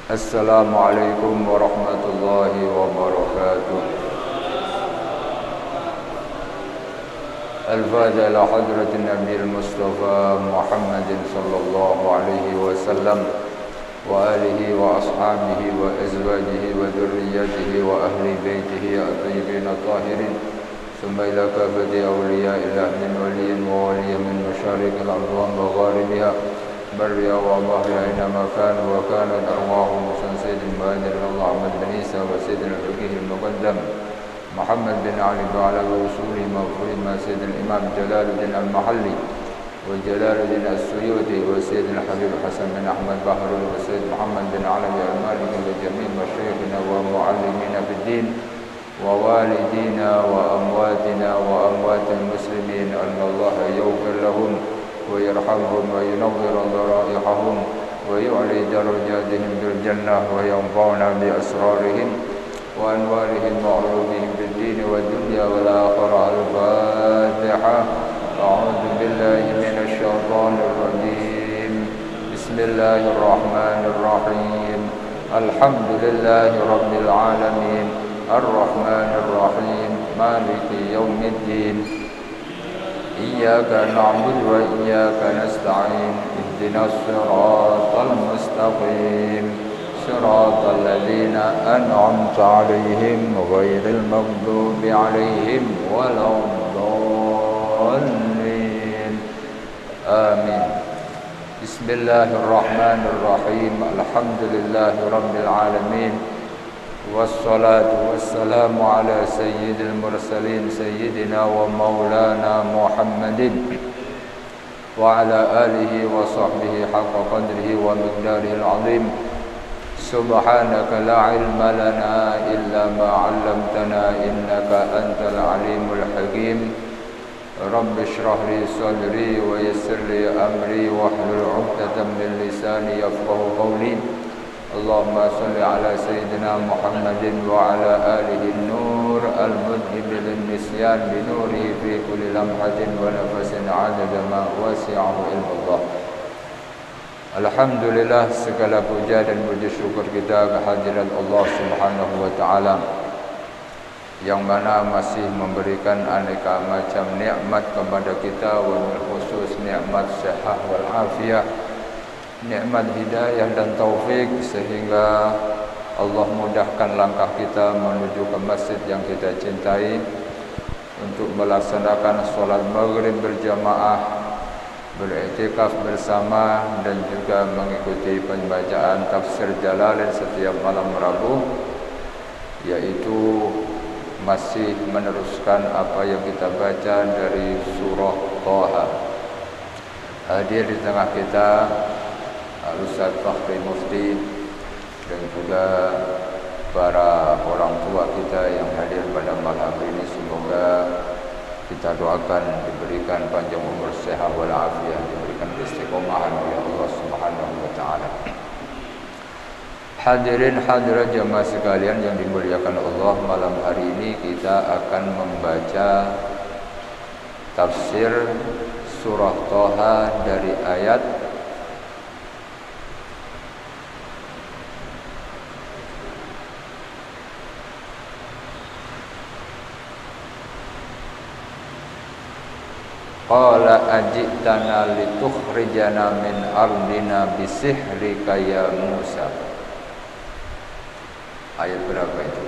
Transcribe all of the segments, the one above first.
Assalamualaikum warahmatullahi wabarakatuh. Al-Fatiha ila hadratin Nabi al-Mustafa Muhammadin sallallahu alaihi wasallam wa alihi wa ashabihi wa azwajihi wa dhurriyyatihi wa ahli baitihi at-tayyibin at-tahirin. Summa ila kafati awliya'illah min waliyin wa waliyin min masyariqil ardh wa magharibiha بريا والله أينما كان وكانت أرواحهم سيد المهاجر الله أحمد بن عيسى وسيد الفقيه المقدم محمد بن علي وعلى وصوله مغفور ما سيد الإمام جلال الدين المحلي وجلال الدين السيوطي وسيد الحبيب حسن بن أحمد بحر وسيد محمد بن علوي المالكي وجميع مشايخنا ومعلمينا في الدين ووالدينا وأمواتنا وأموات المسلمين أن الله يغفر لهم ويرحمهم وينور ضرائحهم ويعلي درجاتهم بالجنة وينفعنا بأسرارهم وأنوارهم وعلومهم في الدين والدنيا والآخرة. الفاتحة. أعوذ بالله من الشيطان الرجيم. بسم الله الرحمن الرحيم. الحمد لله رب العالمين الرحمن الرحيم مالك يوم الدين إياك نعبد وإياك نستعين اهدنا الصراط المستقيم صراط الذين أنعمت عليهم غير المغضوب عليهم ولا الضالين آمين. بسم الله الرحمن الرحيم. الحمد لله رب العالمين والصلاة والسلام على سيد المرسلين سيدنا ومولانا محمد وعلى آله وصحبه حق قدره ومقداره العظيم. سبحانك لا علم لنا إلا ما علمتنا إنك أنت العليم الحكيم. رب اشرح لي صدري ويسر لي أمري واحلل عقدة من لساني يفقه قولي. اللهم صل على سيدنا محمد وعلى آله النور المذهب للنسيان بنوره في كل لمحة ونفس عدد ما وسعه علم الله. Alhamdulillah, segala puja dan puji syukur kita kehadirat Allah Subhanahu wa taala yang mana masih memberikan aneka macam nikmat kepada kita, wabil khusus nikmat sehat wal afiyah, nikmat hidayah dan taufik, sehingga Allah mudahkan langkah kita menuju ke masjid yang kita cintai untuk melaksanakan sholat maghrib berjamaah, beriktikaf bersama, dan juga mengikuti pembacaan tafsir Jalalain setiap malam Rabu, yaitu masih meneruskan apa yang kita baca dari surah Thaha. Hadir di tengah kita Al-Ustaz Fakhri Mufti dan juga para orang tua kita yang hadir pada malam ini. Semoga kita doakan diberikan panjang umur, sehat wal afiyah, diberikan istiqomahan oleh Allah Subhanahu wa taala. Hadirin hadirat jamaah sekalian yang dimuliakan Allah, malam hari ini kita akan membaca tafsir surah Thaha dari ayat Qala ajitana litukhrijana min ardina bisihrika ya Musa. Ayat berapa itu?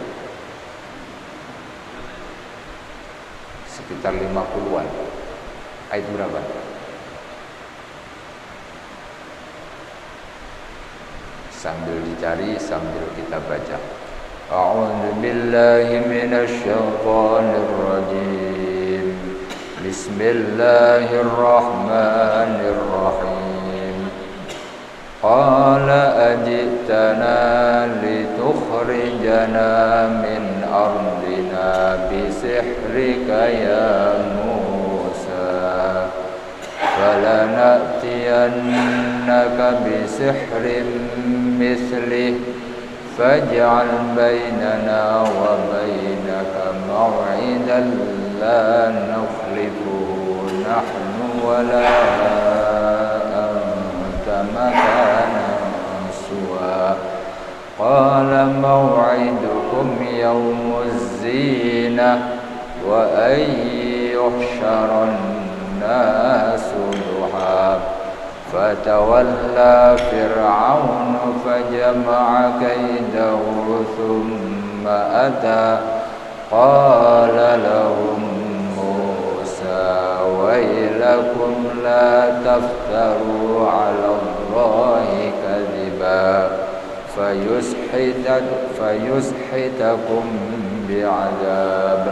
Sekitar 50-an. Ayat berapa? Sambil dicari, sambil kita baca. A'udzu billahi minasy syaithanir rajim. Bismillahirrahmanirrahim. Qala ajitana litukhrijana min ardina bisihrika ya Musa falana'tiyannaka bisihrin mithlih faj'al bainana wa bainaka maw'idan la nukhlifuhu nahnu wa la مكانا سوى قال موعدكم يوم الزينة وأن يحشر الناس ضحى فتولى فرعون فجمع كيده ثم أتى قال لهم ويلكم لا تفتروا على الله كذبا فيسحتكم بعذاب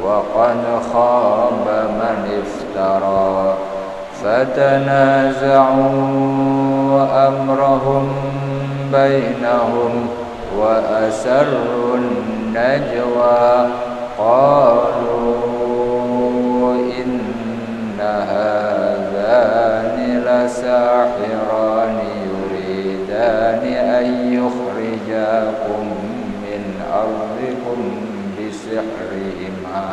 وقد خاب من افترى فتنازعوا أمرهم بينهم وأسروا النجوى قالوا هذان لساحران يريدان أن يخرجاكم من أرضكم بسحرهما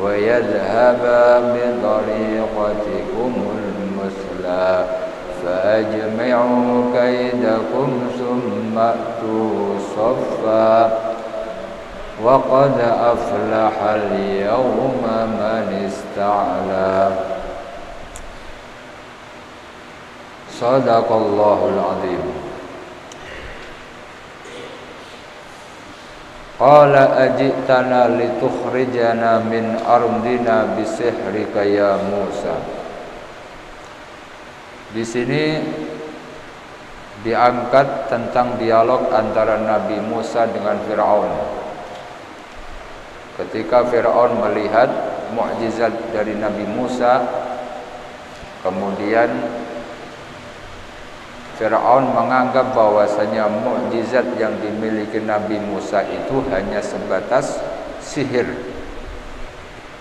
ويذهبا بطريقتكم المثلى فأجمعوا كيدكم ثم أتوا صفا وقد أفلح اليوم من استعلى صدق الله العظيم قال أجئتنا لتخرجنا من أرضنا بسحرك يا موسى. Di sini diangkat tentang dialog antara Nabi Musa dengan Fir'aun. Ketika Fir'aun melihat mukjizat dari Nabi Musa, kemudian Fir'aun menganggap bahwasanya mukjizat yang dimiliki Nabi Musa itu hanya sebatas sihir,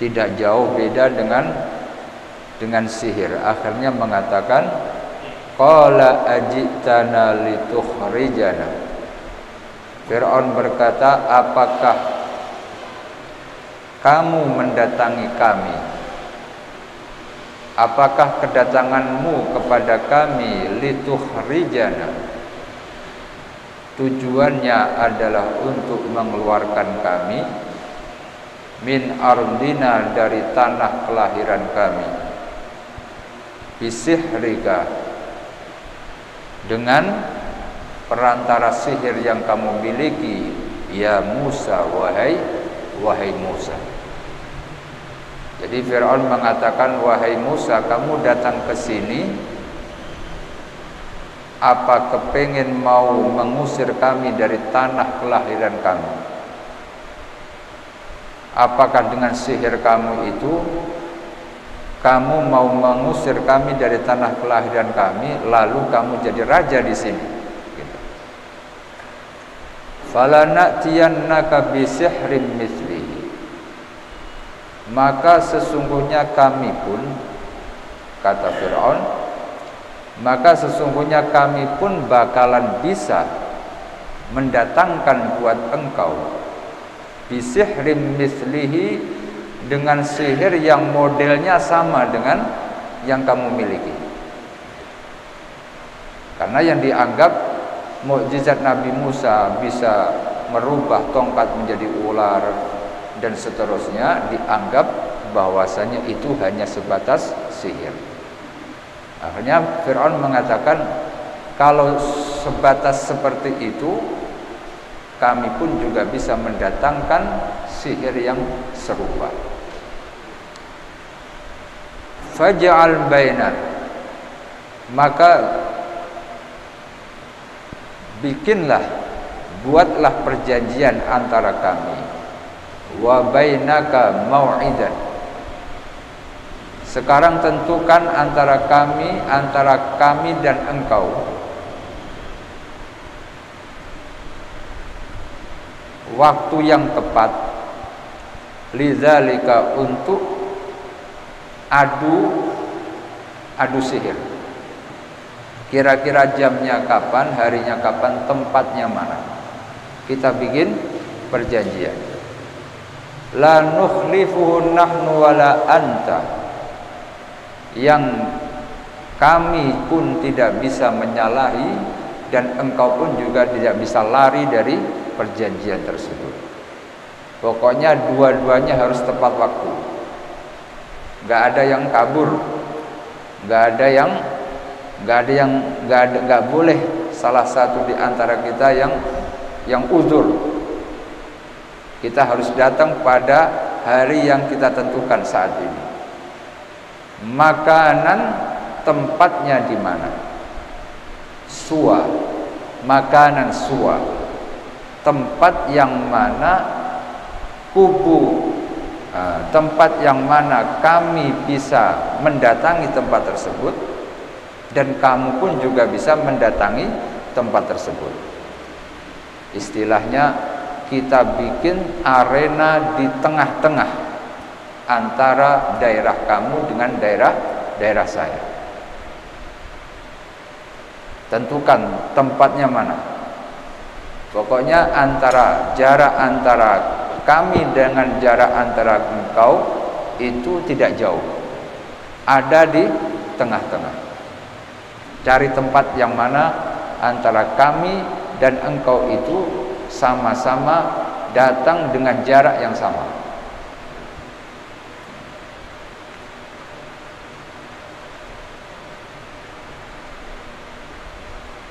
tidak jauh beda dengan sihir. Akhirnya mengatakan, qala ajitana litukhrijana. Fir'aun berkata, apakah kamu mendatangi kami? Apakah kedatanganmu kepada kami litukhrijana? Tujuannya adalah untuk mengeluarkan kami min ardina, dari tanah kelahiran kami, bisihrika, dengan perantara sihir yang kamu miliki, ya Musa, wahai Musa. Jadi Fir'aun mengatakan, wahai Musa, kamu datang ke sini apa kepingin mau mengusir kami dari tanah kelahiran kami? Apakah dengan sihir kamu itu kamu mau mengusir kami dari tanah kelahiran kami, lalu kamu jadi raja di sini? Gitu. Falana'tiyannaka bisihrin mitslihi. Maka sesungguhnya kami pun, kata Fir'aun, maka sesungguhnya kami pun bakalan bisa mendatangkan buat engkau bisihrin mitslihi, dengan sihir yang modelnya sama dengan yang kamu miliki. Karena yang dianggap mukjizat Nabi Musa bisa merubah tongkat menjadi ular dan seterusnya, dianggap bahwasanya itu hanya sebatas sihir. Akhirnya Fir'aun mengatakan, kalau sebatas seperti itu, kami pun juga bisa mendatangkan sihir yang serupa. Faj'al bainan, maka bikinlah, buatlah perjanjian antara kami, wa bainaka mau'idan. Sekarang tentukan antara kami dan engkau waktu yang tepat lidzalika untuk adu sihir. Kira-kira jamnya kapan, harinya kapan, tempatnya mana. Kita bikin perjanjian. La nukhlifuhu nahnu wala anta. Yang kami pun tidak bisa menyalahi dan engkau pun juga tidak bisa lari dari perjanjian tersebut. Pokoknya dua-duanya harus tepat waktu. Nggak ada yang kabur, nggak boleh salah satu di antara kita yang uzur. Kita harus datang pada hari yang kita tentukan saat ini. Makanan tempatnya di mana? Suwa, makanan suwa. Tempat yang mana kubu, tempat yang mana kami bisa mendatangi tempat tersebut dan kamu pun juga bisa mendatangi tempat tersebut. Istilahnya kita bikin arena di tengah-tengah antara daerah kamu dengan daerah saya. Tentukan tempatnya mana. Pokoknya jarak antara kami dengan jarak antara engkau itu tidak jauh. Ada di tengah-tengah. Cari tempat yang mana antara kami dan engkau itu sama-sama datang dengan jarak yang sama.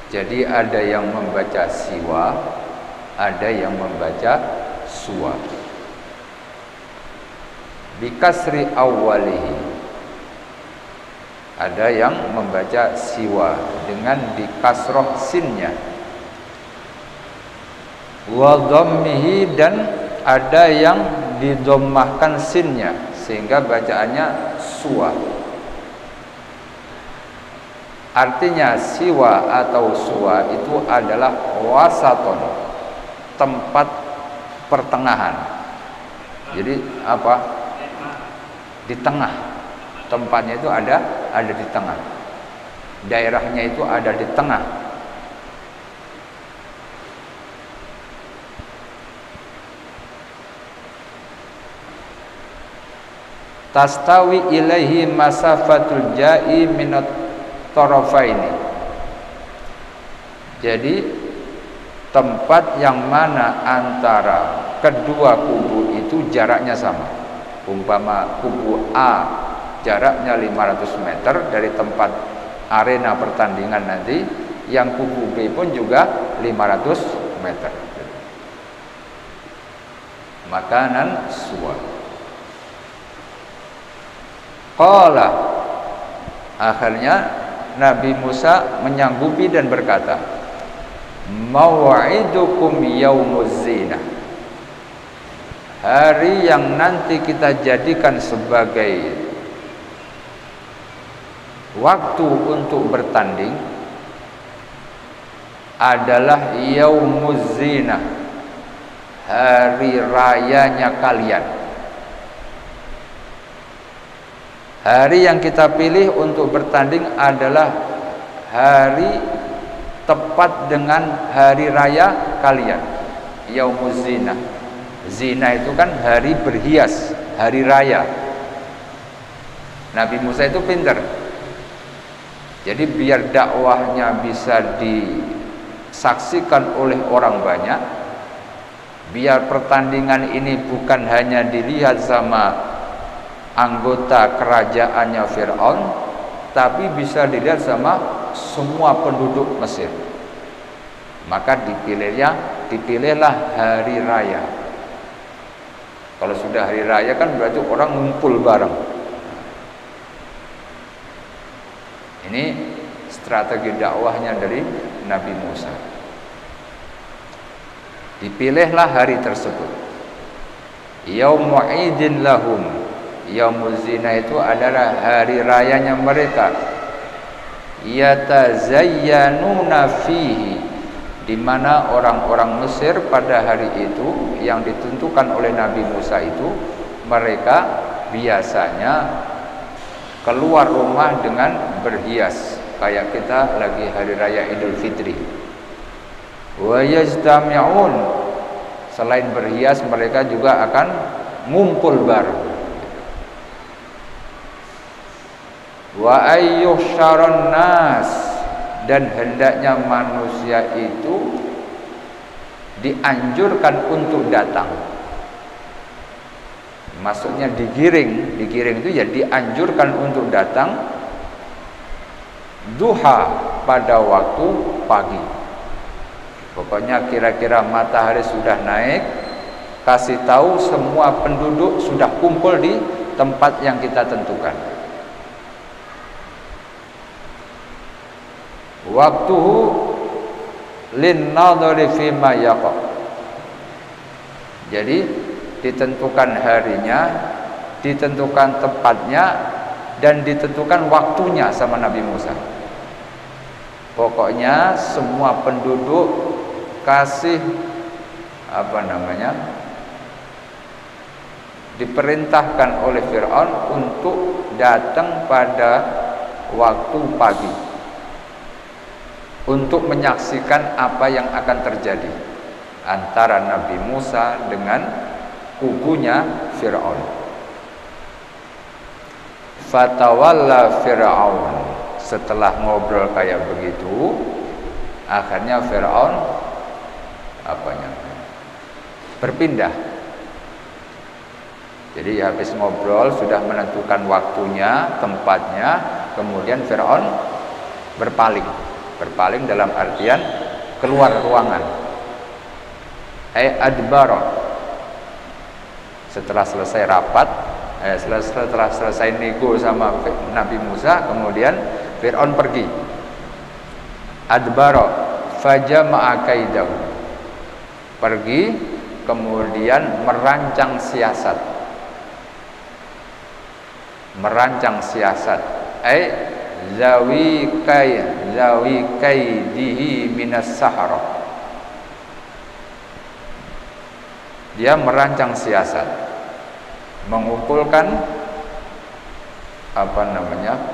Jadi ada yang membaca siwa, ada yang membaca suwa. Bikasri awwalihi. Ada yang membaca siwa dengan dikasroh sinnya. Wa dhammihi, dan ada yang didommahkan sinnya sehingga bacaannya suwa. Artinya siwa atau suwa itu adalah wasaton, tempat pertengahan. Jadi apa? Di tengah. Tempatnya itu ada di tengah. Daerahnya itu ada di tengah. Tastawi ilaihi masafatul ja'i minat tarafaini. Jadi tempat yang mana antara kedua kubu itu jaraknya sama. Umpama kubu A jaraknya 500 meter dari tempat arena pertandingan nanti, yang kubu B pun juga 500 meter. Makanan suwa. Qala, akhirnya Nabi Musa menyanggupi dan berkata, mau'idukum yaumuz zinah. Hari yang nanti kita jadikan sebagai waktu untuk bertanding adalah yaumuz zinah, hari rayanya kalian. Hari yang kita pilih untuk bertanding adalah hari tepat dengan hari raya kalian. Yaumuz zinah. Zina itu kan hari berhias, hari raya. Nabi Musa itu pintar. Jadi biar dakwahnya bisa disaksikan oleh orang banyak, biar pertandingan ini bukan hanya dilihat sama anggota kerajaannya Fir'aun, tapi bisa dilihat sama semua penduduk Mesir. Maka dipilihlah hari raya. Kalau sudah hari raya kan berarti orang ngumpul bareng. Ini strategi dakwahnya dari Nabi Musa. Dipilihlah hari tersebut. Yaumu'idin lahum. Yaumuz zina itu adalah hari rayanya mereka. Yatazayyanuna fihi, di mana orang-orang Mesir pada hari itu yang ditentukan oleh Nabi Musa itu, mereka biasanya keluar rumah dengan berhias, kayak kita lagi hari raya Idul Fitri. Wa yajtami'un, selain berhias mereka juga akan ngumpul bareng. Wa ayyuhsyaron nas, dan hendaknya manusia itu dianjurkan untuk datang. Maksudnya digiring itu ya dianjurkan untuk datang duha, pada waktu pagi. Pokoknya kira-kira matahari sudah naik, kasih tahu semua penduduk sudah kumpul di tempat yang kita tentukan. Waktuhu linnadhari fima yaqa. Jadi ditentukan harinya, ditentukan tempatnya, dan ditentukan waktunya sama Nabi Musa. Pokoknya semua penduduk kasih diperintahkan oleh Fir'aun untuk datang pada waktu pagi untuk menyaksikan apa yang akan terjadi antara Nabi Musa dengan kubunya Fir'aun. Fatawalla Fir'aun, setelah ngobrol kayak begitu, akhirnya Fir'aun berpindah. Jadi habis ngobrol, sudah menentukan waktunya, tempatnya, kemudian Fir'aun berpaling dalam artian keluar ruangan. Adbara, setelah selesai rapat, setelah selesai nego sama Nabi Musa, kemudian Fir'aun pergi. Adbara fajama'a kaidahu, pergi kemudian merancang siasat. Zawi kaidihi minas sahara. Dia merancang siasat, mengumpulkan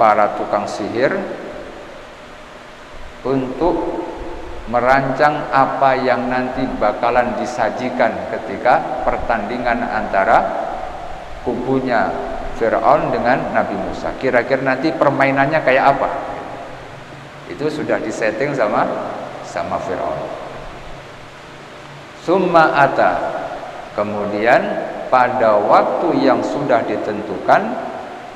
para tukang sihir untuk merancang apa yang nanti bakalan disajikan ketika pertandingan antara kubunya Fir'aun dengan Nabi Musa. Kira-kira nanti permainannya kayak apa? Itu sudah disetting sama Fir'aun. Summa ata, kemudian pada waktu yang sudah ditentukan,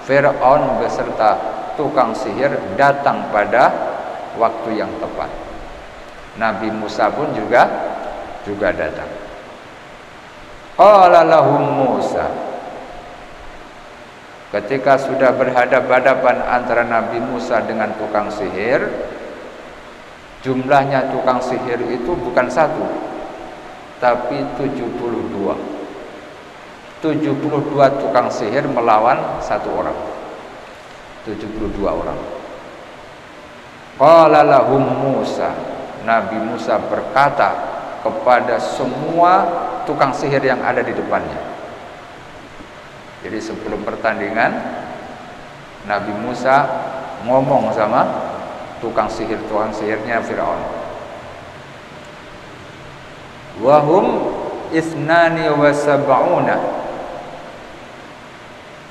Fir'aun beserta tukang sihir datang pada waktu yang tepat. Nabi Musa pun juga datang. Qala lahum Musa, ketika sudah berhadapan-hadapan antara Nabi Musa dengan tukang sihir, jumlahnya tukang sihir itu bukan satu, tapi 72 tukang sihir melawan satu orang. 72 orang. Qala lahum Musa, Nabi Musa berkata kepada semua tukang sihir yang ada di depannya. Jadi sebelum pertandingan, Nabi Musa ngomong sama tukang sihirnya Fir'aun. Wahum isnani wa sab'una,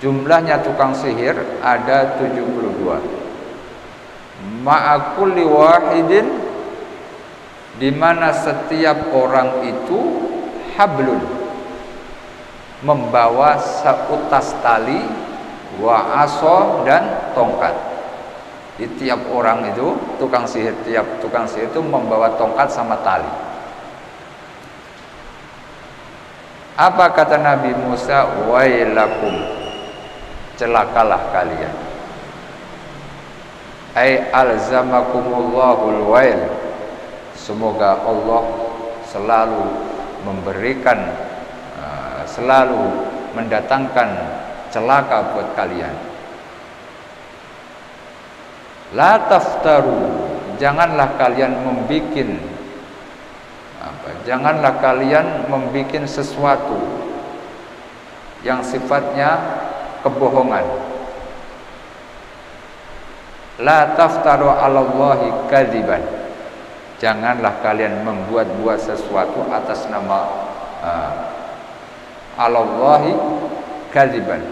jumlahnya tukang sihir ada 72. Ma'akulli wahidin, di mana setiap orang itu hablun, membawa seutas tali, wa aso, dan tongkat. Di tiap orang itu tiap tukang sihir itu membawa tongkat sama tali. Apa kata Nabi Musa? Wailakum, celakalah kalian. Ai alzamakumullahu wail, semoga Allah selalu memberikan, selalu mendatangkan celaka buat kalian. La taftaru, janganlah kalian membikin Janganlah kalian membuat sesuatu yang sifatnya kebohongan. La taftaru 'alallahi kadziban. Janganlah kalian membuat-buat sesuatu atas nama 'alallahi kadziban.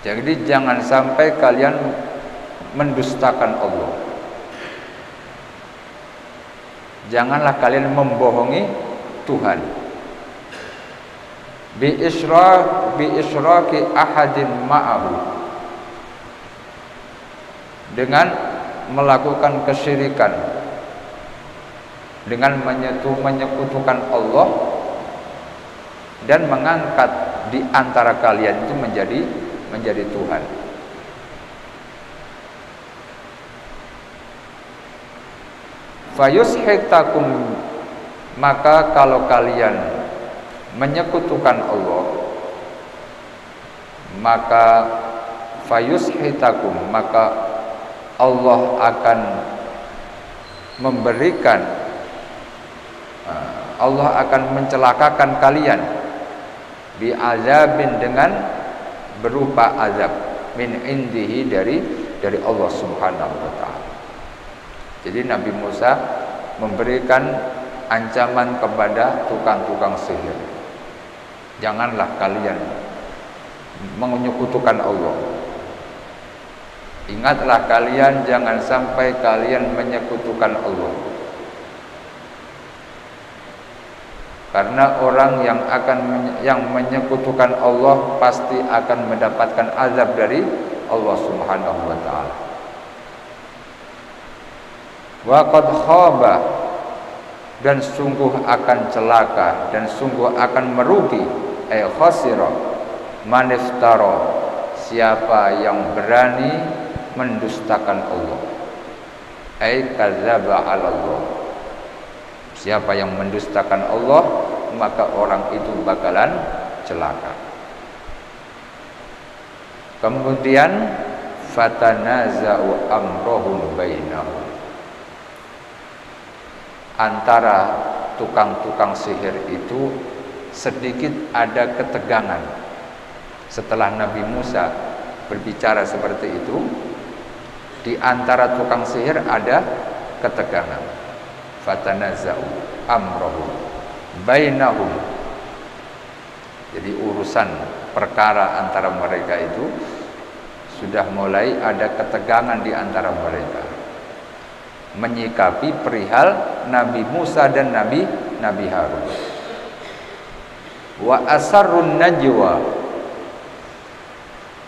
Jadi jangan sampai kalian mendustakan Allah. Janganlah kalian membohongi Tuhan. Bi isyraki ahadin ma'ahu, dengan melakukan kesyirikan, dengan menyekutukan Allah dan mengangkat di antara kalian itu menjadi Tuhan. Fayushitakum, maka kalau kalian menyekutukan Allah, maka fayushitakum, maka Allah akan memberikan, Allah akan mencelakakan kalian bi'azabin, dengan berupa azab min indihi, dari Allah Subhanahu wa taala. Jadi Nabi Musa memberikan ancaman kepada tukang-tukang sihir. Janganlah kalian menyekutukan Allah. Ingatlah kalian, jangan sampai kalian menyekutukan Allah. Karena orang yang menyekutukan Allah pasti akan mendapatkan azab dari Allah Subhanahu wa taala. Wa qad khaba, dan sungguh akan celaka dan sungguh akan merugi, ay khasira, man iftara, siapa yang berani mendustakan Allah, ay kadzdzaba 'ala Allah. Siapa yang mendustakan Allah, maka orang itu bakalan celaka. Kemudian fatanaza'u amrohum bainahum, antara tukang-tukang sihir itu sedikit ada ketegangan. Setelah Nabi Musa berbicara seperti itu, di antara tukang sihir ada ketegangan. Fatanaza'u amrohum bainahum, jadi urusan perkara antara mereka itu sudah mulai ada ketegangan di antara mereka, menyikapi perihal Nabi Musa dan Nabi Harun. Wa asarrun najwa,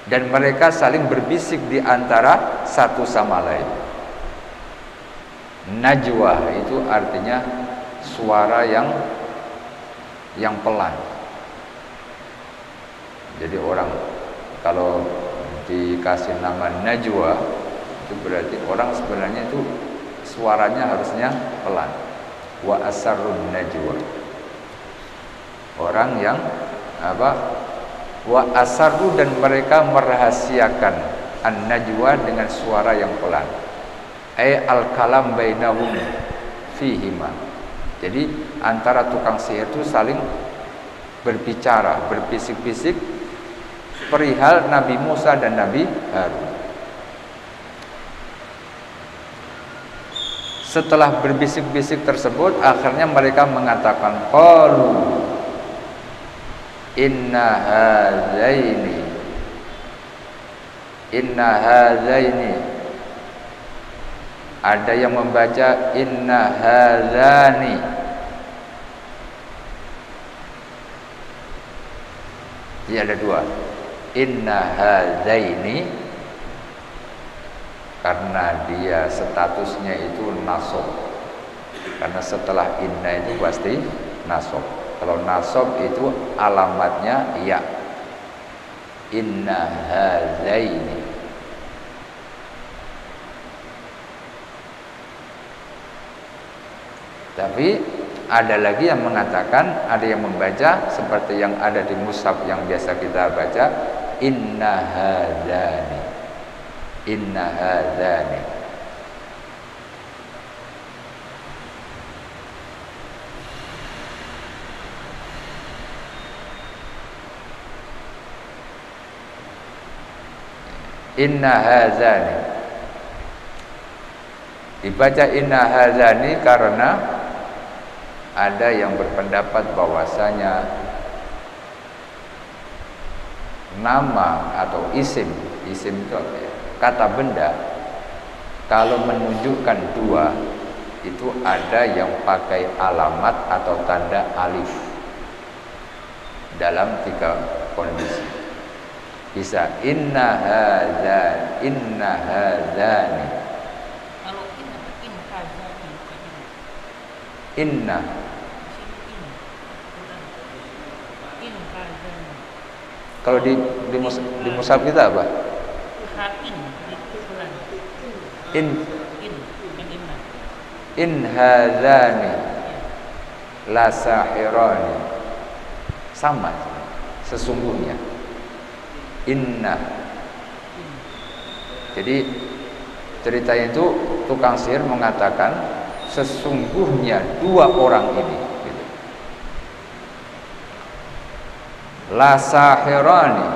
dan mereka saling berbisik di antara satu sama lain. Najwa itu artinya suara yang pelan. Jadi orang kalau dikasih nama najwa, itu berarti orang sebenarnya itu suaranya harusnya pelan. Wa asarrun najwa, orang yang wa asarru, dan mereka merahasiakan an-najwa dengan suara yang pelan, ay al-kalam bainahum fihima. Jadi antara tukang sihir itu saling berbicara, berbisik-bisik perihal Nabi Musa dan Nabi Harun. Setelah berbisik-bisik tersebut, akhirnya mereka mengatakan, qalu inna hadzaini. Ada yang membaca inna hadzani. Jadi ada dua, inna hadzaini, karena dia statusnya itu nasab. Karena setelah inna itu pasti nasab. Kalau nasab itu alamatnya ya. Inna hadzaini. Tapi ada lagi yang mengatakan, ada yang membaca seperti yang ada di mushaf yang biasa kita baca, inna hadzani. Inna hadzani. Inna hadzani. Dibaca inna hadzani karena ada yang berpendapat bahwasanya nama atau isim itu apa ya? Kata benda kalau menunjukkan dua itu ada yang pakai alamat atau tanda alif dalam 3 kondisi. Bisa inna hadzani. Kalau in hadzani. Inna hadzani. kalau di mushaf kita apa? In hadzani la sahirani. Sama sesungguhnya. Inna. Jadi ceritanya itu tukang sihir mengatakan sesungguhnya 2 orang ini gitu. La sahirani,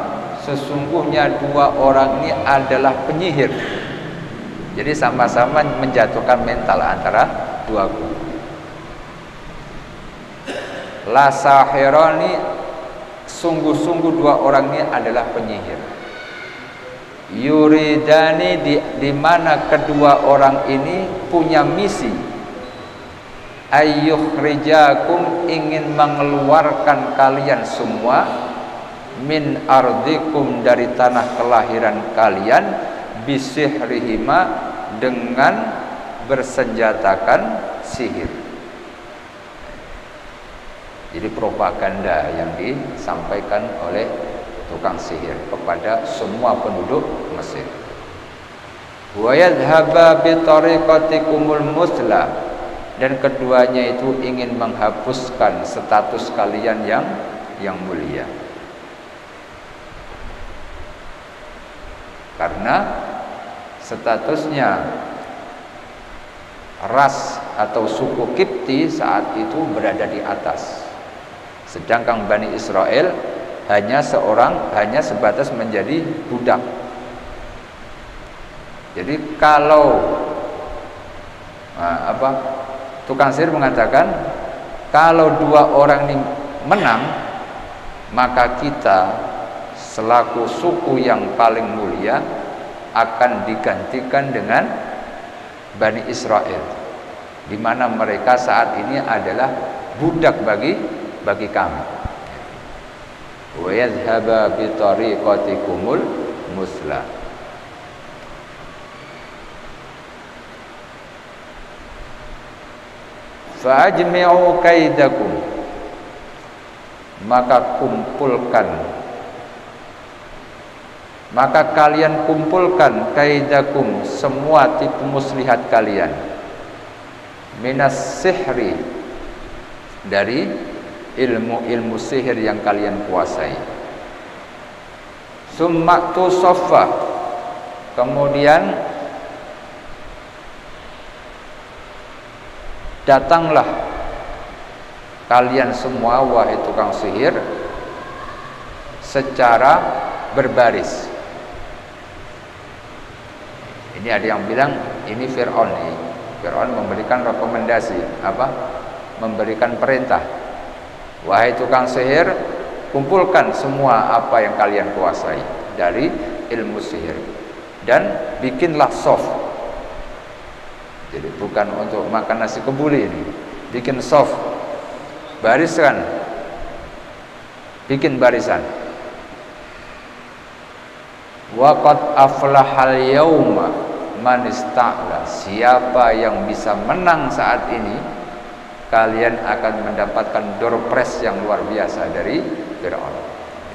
sesungguhnya 2 orang ini adalah penyihir. Jadi sama-sama menjatuhkan mental antara 2 kubu. La sahirani, sungguh-sungguh 2 orang ini adalah penyihir. Yuridani, di mana kedua orang ini punya misi ayyukhrijakum, ingin mengeluarkan kalian semua min ardikum, dari tanah kelahiran kalian, bisihrihima, dengan bersenjatakan sihir. Jadi propaganda yang disampaikan oleh tukang sihir kepada semua penduduk Mesir. Wa yadhhaba bi tariqatikumul musla, dan keduanya itu ingin menghapuskan status kalian yang mulia. Karena statusnya ras atau suku Kipti saat itu berada di atas, sedangkan Bani Israel hanya sebatas menjadi budak. Jadi kalau tukang sihir mengatakan kalau 2 orang ini menang, maka kita selaku suku yang paling mulia akan digantikan dengan Bani Israel, di mana mereka saat ini adalah budak bagi kami. Wa yadhhaba bi tariqatikumul musla. Fa ajmi'u kaidakum, maka kalian kumpulkan kaidakum, semua tipu muslihat kalian, minas sihri, dari ilmu sihir yang kalian kuasai. Summa tu soffa, kemudian datanglah kalian semua wahai tukang sihir secara berbaris. Ini ada yang bilang ini Fir'aun. Fir'aun memberikan rekomendasi, memberikan perintah, wahai tukang sihir, kumpulkan semua apa yang kalian kuasai dari ilmu sihir dan bikinlah soft. Jadi bukan untuk makan nasi kebuli ini, bikin soft, bariskan, bikin barisan. Waqad aflahal yauma man ista'la, siapa yang bisa menang saat ini, kalian akan mendapatkan door prize yang luar biasa dari Fir'aun.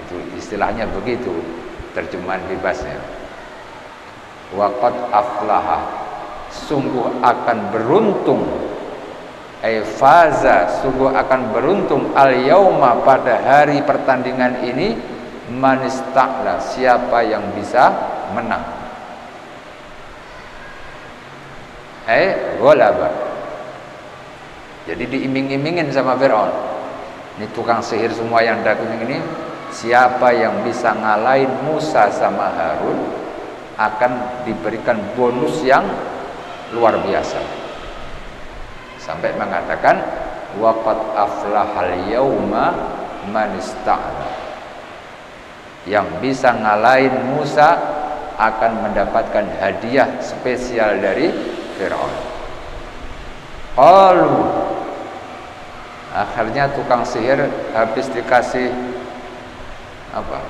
Itu istilahnya begitu, terjemahan bebasnya. Waqad aflaha, sungguh akan beruntung, faza, sungguh akan beruntung, al yauma, pada hari pertandingan ini, man ista'la, siapa yang bisa menang. Ghalaba, jadi diiming-imingin sama Fir'aun. Ini tukang sihir semua yang datang ini, siapa yang bisa ngalahin Musa sama Harun, akan diberikan bonus yang luar biasa. Sampai mengatakan waqad aflahal yauma man ista'la. Yang bisa ngalahin Musa akan mendapatkan hadiah spesial dari Firaun. Qalu, akhirnya tukang sihir habis dikasih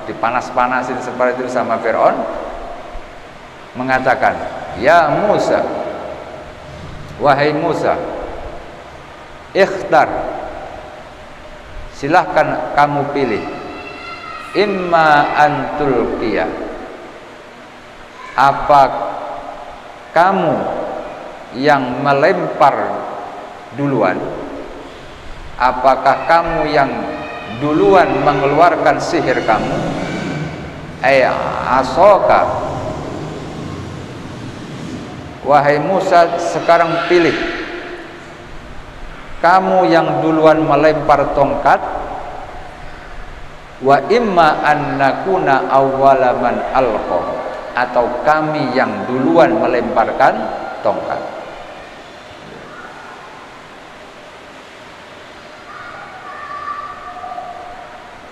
dipanas-panasin seperti itu sama Firaun, mengatakan, "Ya Musa, wahai Musa, ikhtar, silahkan kamu pilih, imma antul qiyah, apa kamu yang melempar duluan, apakah kamu yang duluan mengeluarkan sihir kamu, asoka." Wahai Musa, sekarang pilih, kamu yang duluan melempar tongkat, wa imma an nakuna awwala man alqa, atau kami yang duluan melemparkan tongkat.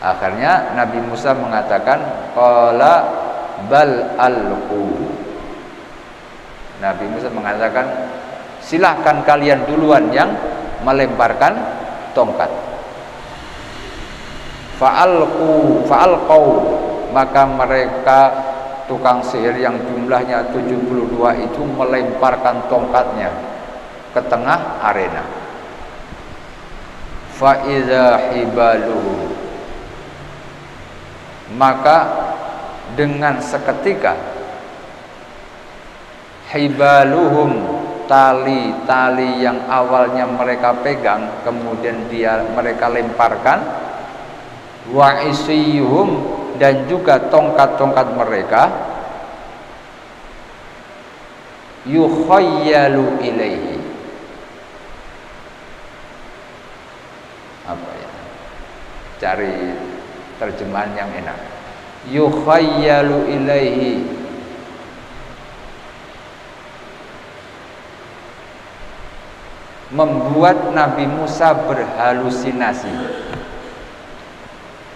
Akhirnya Nabi Musa mengatakan, qala bal alqu. Nabi Musa mengatakan, silahkan kalian duluan yang melemparkan tongkat. Fa'alqau, maka mereka tukang sihir yang jumlahnya 72 itu melemparkan tongkatnya ke tengah arena. Fa'idza hibaluhum, maka dengan seketika hibaluhum, tali-tali yang awalnya mereka pegang kemudian mereka lemparkan, wa isiyuhum, dan juga tongkat-tongkat mereka, yukhayyalu ilaihi, apa ya, cari terjemahan yang enak, yukhayyalu ilaihi, membuat Nabi Musa berhalusinasi,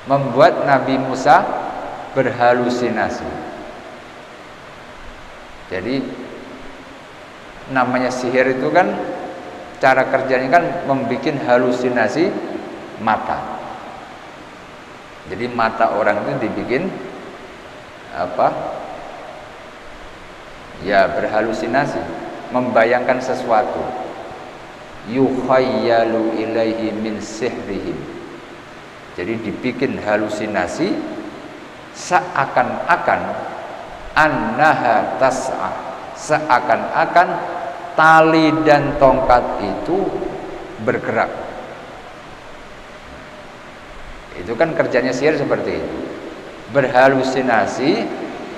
membuat Nabi Musa berhalusinasi. Jadi namanya sihir itu kan cara kerjanya kan membuat halusinasi mata. Jadi mata orang itu dibikin ya berhalusinasi, membayangkan sesuatu. Yukhayyalu ilaihi min sihrihim, jadi dibikin halusinasi seakan-akan annaha tas'a, seakan-akan tali dan tongkat itu bergerak. Itu kan kerjanya sihir seperti itu, berhalusinasi,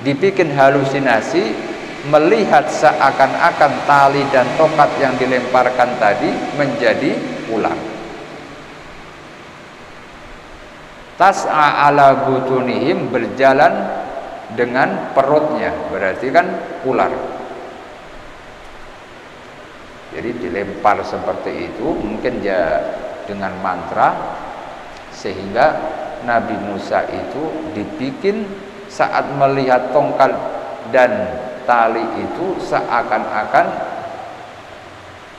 dibikin halusinasi, melihat seakan-akan tali dan tongkat yang dilemparkan tadi menjadi ular. Tas'a ala butunihim, berjalan dengan perutnya, berarti kan ular. Jadi dilempar seperti itu, mungkin ya dengan mantra, sehingga Nabi Musa itu dibikin saat melihat tongkat dan tali itu seakan-akan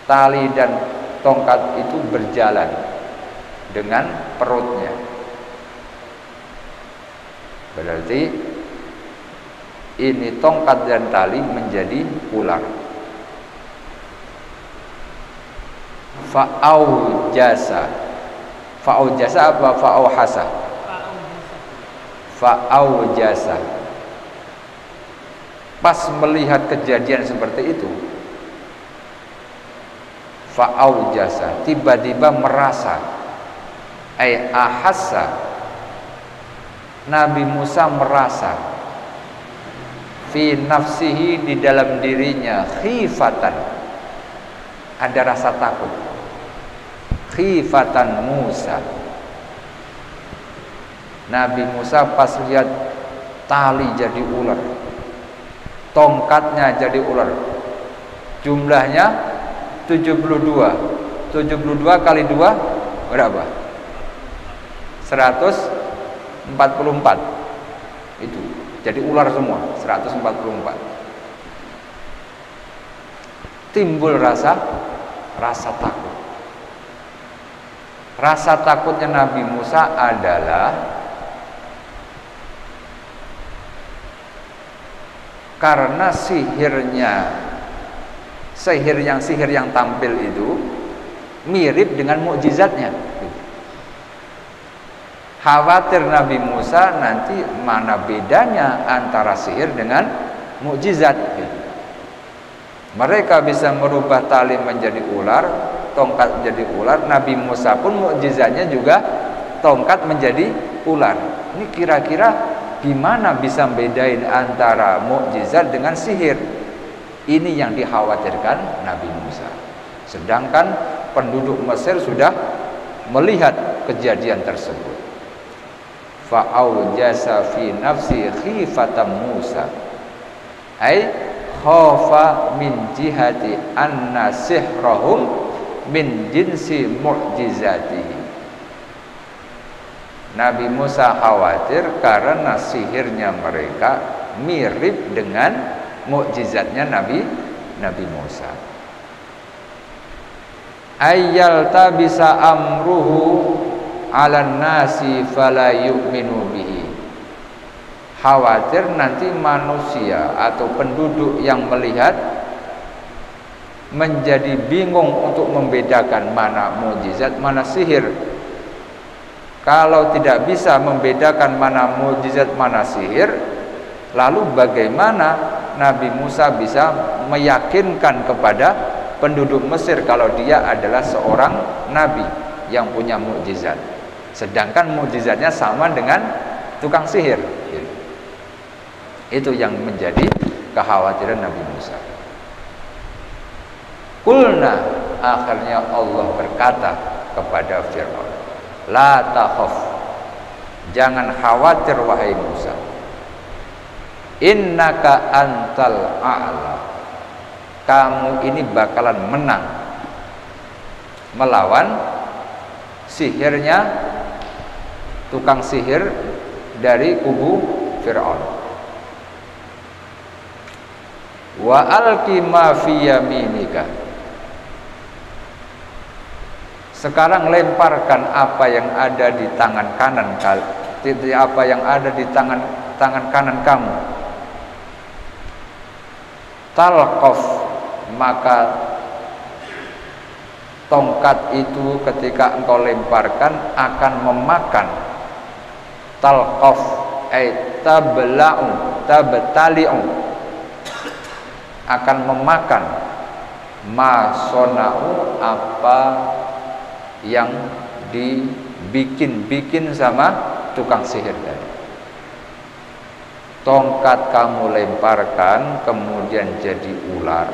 tali dan tongkat itu berjalan dengan perutnya. Berarti ini tongkat dan tali menjadi ular. Fa'aujasa apa fa'auhasa? Fa'aujasa. Pas melihat kejadian seperti itu, fa'aujasa, tiba-tiba merasa, ahassa, Nabi Musa merasa, fi nafsihi, di dalam dirinya, khifatan, ada rasa takut, khifatan Musa. Nabi Musa pas lihat tali jadi ular, tongkatnya jadi ular. Jumlahnya 72. 72 kali 2 berapa? 144. Itu jadi ular semua, 144. Timbul rasa takut. Rasa takutnya Nabi Musa adalah karena sihir yang tampil itu mirip dengan mukjizatnya. Khawatir Nabi Musa nanti mana bedanya antara sihir dengan mukjizat. Mereka bisa merubah tali menjadi ular, tongkat menjadi ular. Nabi Musa pun mukjizatnya juga tongkat menjadi ular. Ini kira-kira gimana bisa bedain antara mukjizat dengan sihir? Ini yang dikhawatirkan Nabi Musa. Sedangkan penduduk Mesir sudah melihat kejadian tersebut. Fa'aujasa fi nafsi khifatan Musa, ay khafa min jihati anna sihrahum min jinsi mu'jizatihi. Nabi Musa khawatir karena sihirnya mereka mirip dengan mukjizatnya Nabi Musa. Ayyal tabisa amruhu 'alan nasi fala yu'minu bihi. Khawatir nanti manusia atau penduduk yang melihat menjadi bingung untuk membedakan mana mukjizat, mana sihir. Kalau tidak bisa membedakan mana mukjizat, mana sihir, lalu bagaimana Nabi Musa bisa meyakinkan kepada penduduk Mesir kalau dia adalah seorang nabi yang punya mukjizat, sedangkan mukjizatnya sama dengan tukang sihir. Itu yang menjadi kekhawatiran Nabi Musa. Qulna, akhirnya Allah berkata kepada Fir'aun, la takhaf, jangan khawatir wahai Musa, innaka antal a'la, kamu ini bakalan menang melawan sihirnya tukang sihir dari kubu Fir'aun. Wa alqi ma fi yaminika, sekarang lemparkan apa yang ada di tangan kanan, apa yang ada di tangan kanan kamu. Talqaf, maka tongkat itu ketika engkau lemparkan akan memakan. Talqaf ay tabla'u, tabtali'u, akan memakan ma sona'u, apa yang dibikin sama tukang sihir tadi. Tongkat kamu lemparkan kemudian jadi ular.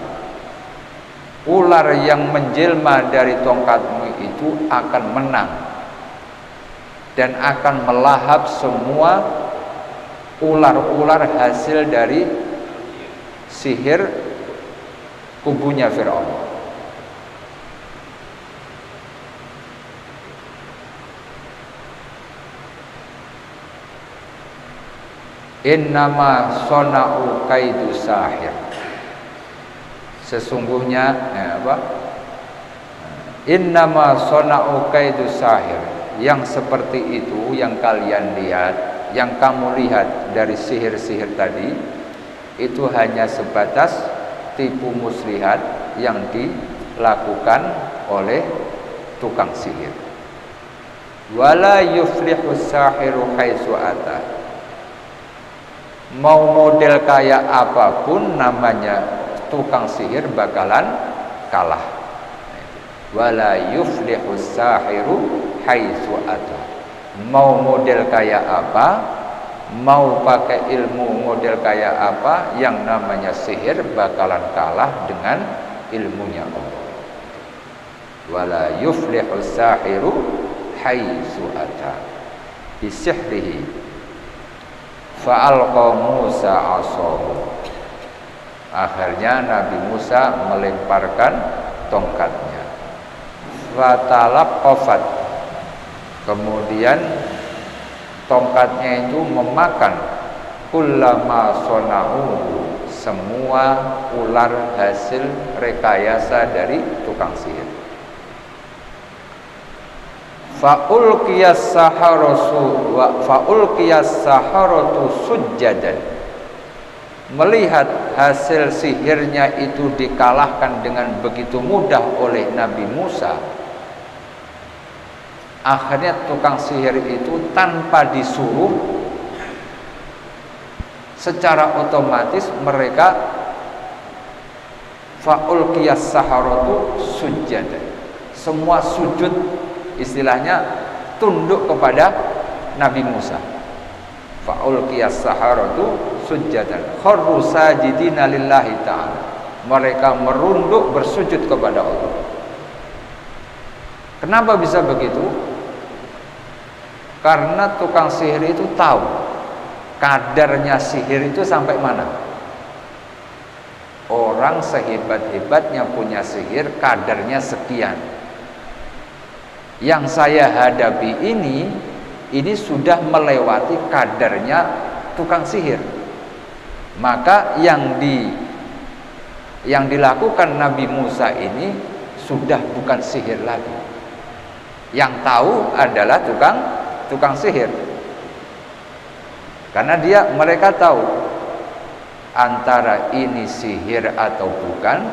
Ular yang menjelma dari tongkatmu itu akan menang dan akan melahap semua ular-ular hasil dari sihir kubunya Fir'aun. Innama sona'u kaidu sahir, sesungguhnya innama sona'u kaidu sahir, yang seperti itu yang kalian lihat, yang kamu lihat dari sihir-sihir tadi, itu hanya sebatas tipu muslihat yang dilakukan oleh tukang sihir. Wala yuflihu sahiru haitsu ata, mau model kayak apapun namanya tukang sihir bakalan kalah. Wala yuflihu sahiru haitsu ata, mau model kayak apa, mau pakai ilmu model kayak apa, yang namanya sihir bakalan kalah dengan ilmunya Allah. Wala yuflihu sahiru haitsu ata bisihrihi fa'alqa Musa asahu, Akhirnya Nabi Musa melemparkan tongkatnya. Fatalaqqafat. Kemudian tongkatnya itu memakan kullama sona'u, semua ular hasil rekayasa dari tukang sihir. Fa'ulqiyas saharatu sujjadan. Melihat hasil sihirnya itu dikalahkan dengan begitu mudah oleh Nabi Musa, akhirnya tukang sihir itu tanpa disuruh, secara otomatis mereka fa'ulqiyas saharatu sujjadan, semua sujud, istilahnya tunduk kepada Nabi Musa. Fa'ulqiyas saharatu sujjadan kharru sajidina lillahi ta'ala, mereka merunduk bersujud kepada Allah. Kenapa bisa begitu? Karena tukang sihir itu tahu kadarnya sihir itu sampai mana. Orang sehebat-hebatnya punya sihir kadarnya sekian. Yang saya hadapi ini sudah melewati kadarnya tukang sihir. Maka yang dilakukan Nabi Musa ini sudah bukan sihir lagi. Yang tahu adalah tukang sihir. Karena mereka tahu antara ini sihir atau bukan.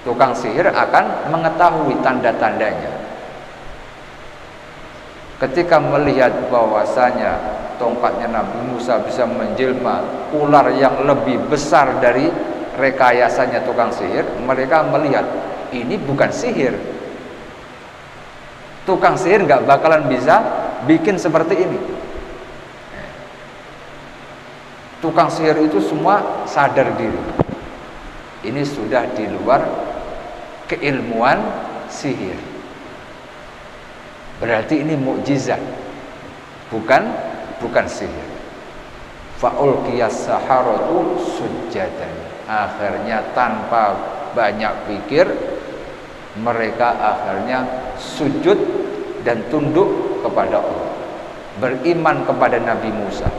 Tukang sihir akan mengetahui tanda-tandanya. Ketika melihat bahwasanya tongkatnya Nabi Musa bisa menjelma ular yang lebih besar dari rekayasanya tukang sihir, mereka melihat ini bukan sihir. Tukang sihir nggak bakalan bisa bikin seperti ini. Tukang sihir itu semua sadar diri. Ini sudah di luar keilmuan sihir. Berarti ini mukjizat, bukan sihir. Fa'ulqiyas saharatu sujjadan. Akhirnya tanpa banyak pikir, mereka akhirnya sujud dan tunduk kepada Allah, beriman kepada Nabi Musa.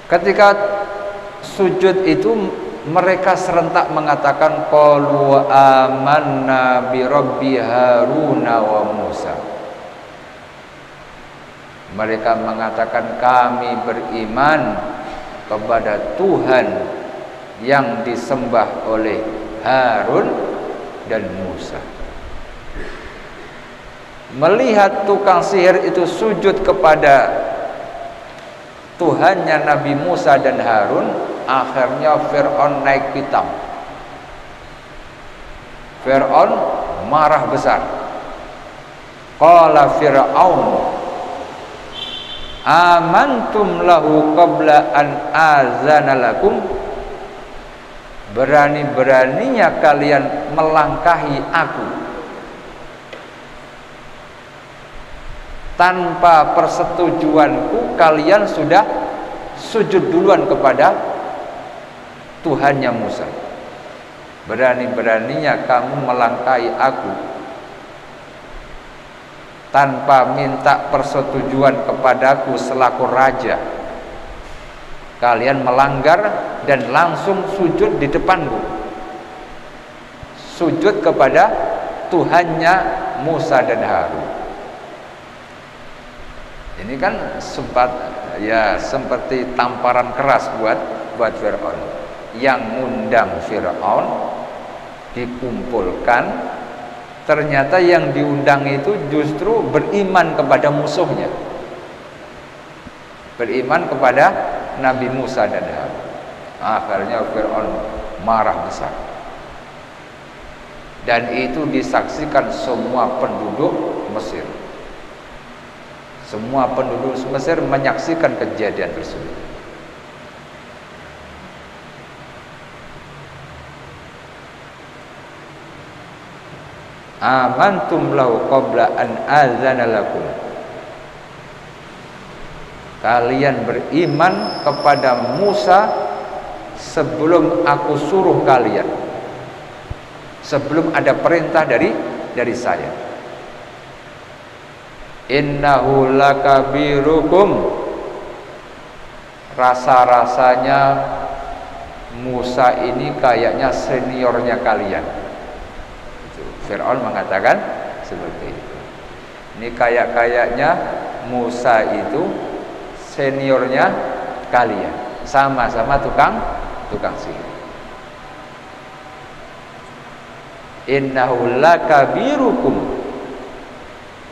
Ketika sujud itu mereka serentak mengatakan qalu amanna bi rabbi Haruna wa Musa. Mereka mengatakan kami beriman kepada Tuhan yang disembah oleh Harun dan Musa. Melihat tukang sihir itu sujud kepada Tuhannya Nabi Musa dan Harun, akhirnya Fir'aun naik pitam. Fir'aun marah besar. Qala Fir'aun amantum lahu qabla an azana lakum. Berani-beraninya kalian melangkahi aku tanpa persetujuanku, kalian sudah sujud duluan kepada Tuhannya Musa. Berani-beraninya kamu melangkahi aku tanpa minta persetujuan kepadaku selaku raja. Kalian melanggar dan langsung sujud di depanku, sujud kepada Tuhannya Musa dan Harun. Ini kan seperti tamparan keras buat Fir'aun. Yang ngundang Fir'aun dikumpulkan, ternyata yang diundang itu justru beriman kepada musuhnya, beriman kepada Nabi Musa dan Harun. Akhirnya Fir'aun marah besar, dan itu disaksikan semua penduduk Mesir. Semua penduduk Mesir menyaksikan kejadian tersebut. Amantum lahu qabla an azana lakum. kalian beriman kepada Musa sebelum aku suruh kalian, sebelum ada perintah dari saya. Innahu lakabirukum, rasa-rasanya Musa ini kayaknya seniornya kalian. Fir'aun mengatakan seperti itu. Ini kayaknya Musa itu seniornya kalian, sama-sama tukang sihir. Innahu lakabirukum,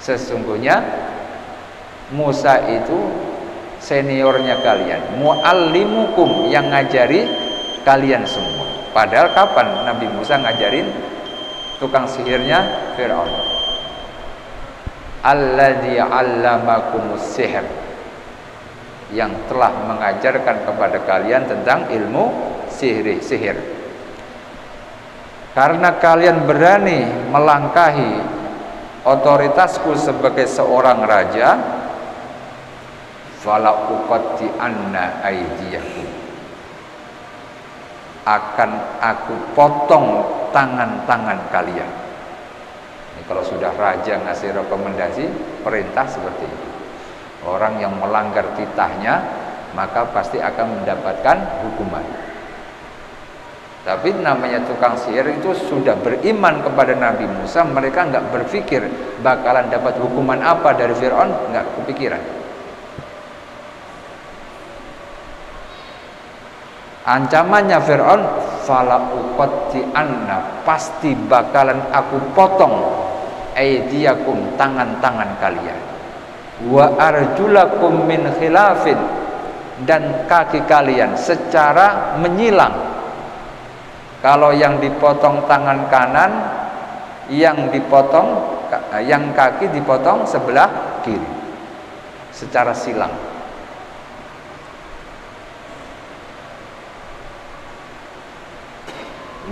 sesungguhnya Musa itu seniornya kalian, muallimukum, yang ngajari kalian semua. Padahal kapan Nabi Musa ngajarin tukang sihirnya Fir'aun? Alladzi 'allamakumus sihr, yang telah mengajarkan kepada kalian tentang ilmu sihir. Karena kalian berani melangkahi otoritasku sebagai seorang raja, fala uqatti anna aydiyakum, akan aku potong tangan-tangan kalian. Ini kalau sudah raja ngasih rekomendasi, perintah seperti itu. Orang yang melanggar titahnya maka pasti akan mendapatkan hukuman. Tapi namanya tukang sihir itu sudah beriman kepada Nabi Musa, mereka nggak berpikir bakalan dapat hukuman apa dari Fir'aun, nggak kepikiran. Ancamannya Fir'aun, fala uqatti anna, pasti bakalan aku potong aydiyakum, tangan-tangan kalian, wa arjulakum min khilafin, dan kaki kalian secara menyilang. Kalau yang dipotong tangan kanan, yang kaki dipotong sebelah kiri secara silang.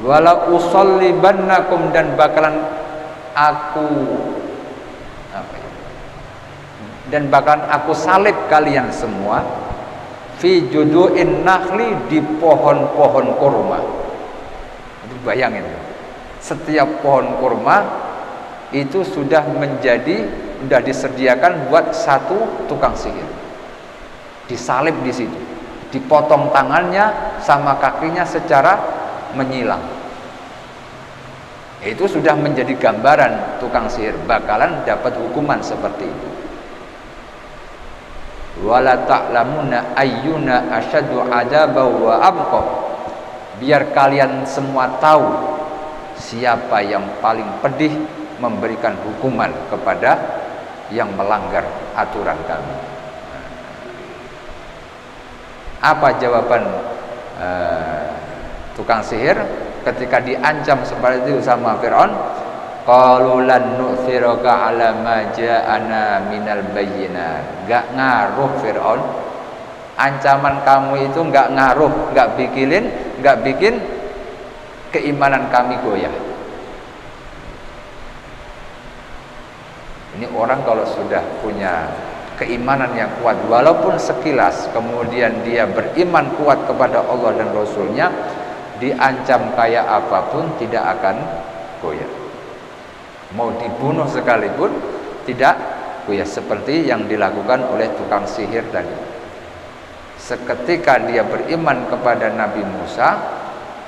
Wala usallibannakum, dan bakalan aku salib kalian semua fi judu'in nakhli, di pohon-pohon kurma. Itu bayangin, setiap pohon kurma itu sudah disediakan buat satu tukang sihir. Disalib di situ, dipotong tangannya sama kakinya secara menyilang. Itu sudah menjadi gambaran tukang sihir bakalan dapat hukuman seperti itu. Wala ta'lamuna ayyuna asyaddu 'adzaban wa abqa, biar kalian semua tahu siapa yang paling pedih memberikan hukuman kepada yang melanggar aturan kami. Apa jawaban tukang sihir ketika diancam seperti itu sama Fir'aun? Qalu lan nu'thiraka 'ala ma ja'ana minal bayyinat. Enggak ngaruh Fir'aun, ancaman kamu itu enggak ngaruh, enggak bikin keimanan kami goyah. Ini orang kalau sudah punya keimanan yang kuat, walaupun sekilas kemudian dia beriman kuat kepada Allah dan Rasulnya, diancam kayak apapun tidak akan goyah. Mau dibunuh sekalipun tidak goyah, seperti yang dilakukan oleh tukang sihir tadi. Seketika dia beriman kepada Nabi Musa,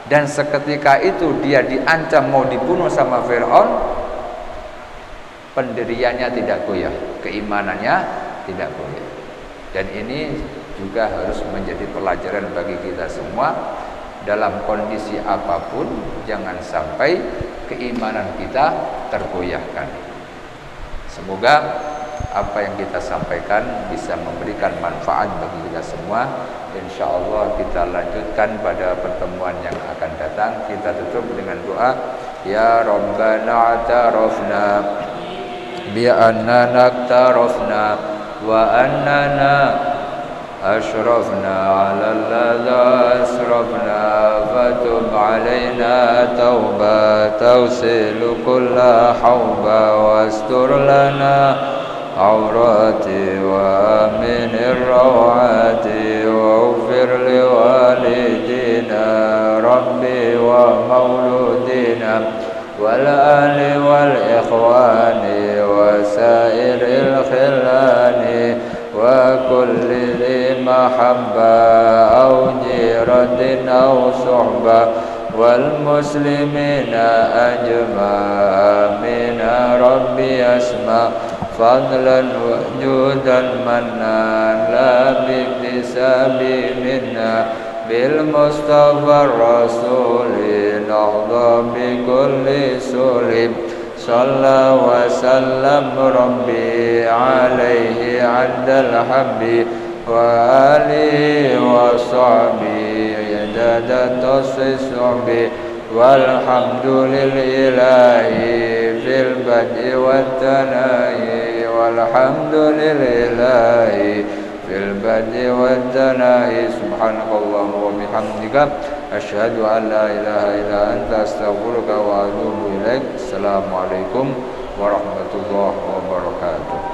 dan seketika itu dia diancam mau dibunuh sama Fir'aun, pendiriannya tidak goyah, keimanannya tidak goyah. Dan ini juga harus menjadi pelajaran bagi kita semua. Dalam kondisi apapun jangan sampai keimanan kita tergoyahkan. Semoga apa yang kita sampaikan bisa memberikan manfaat bagi kita semua. InsyaAllah kita lanjutkan pada pertemuan yang akan datang. Kita tutup dengan doa, Ya Rabbana a'tarafna bi'annana a'tarafna wa annana أشرفنا على الذي أسرفنا فتب علينا توبة توصل كل حوبة واستر لنا عوراتي وآمن الروعاتي واغفر لوالدينا ربي ومولودينا والآل والإخوان وسائر الخلان وكل ذي محبة أو جيرة أو صحبة والمسلمين أجمع من ربي أسمع فضلا وجودا منا لا باكتساب منا بالمصطفى الرسول نرضى بكل سلم صلى وسلم ربي عليه عد الحب وآله وصحبه يدد الصحب والحمد لله في البدء والثناء والحمد لله في البدء والثناء سبحانك اللهم وبحمدك أشهد أن لا إله إلا أنت أستغفرك وأتوب إليك. السلام عليكم warahmatullahi wabarakatuh.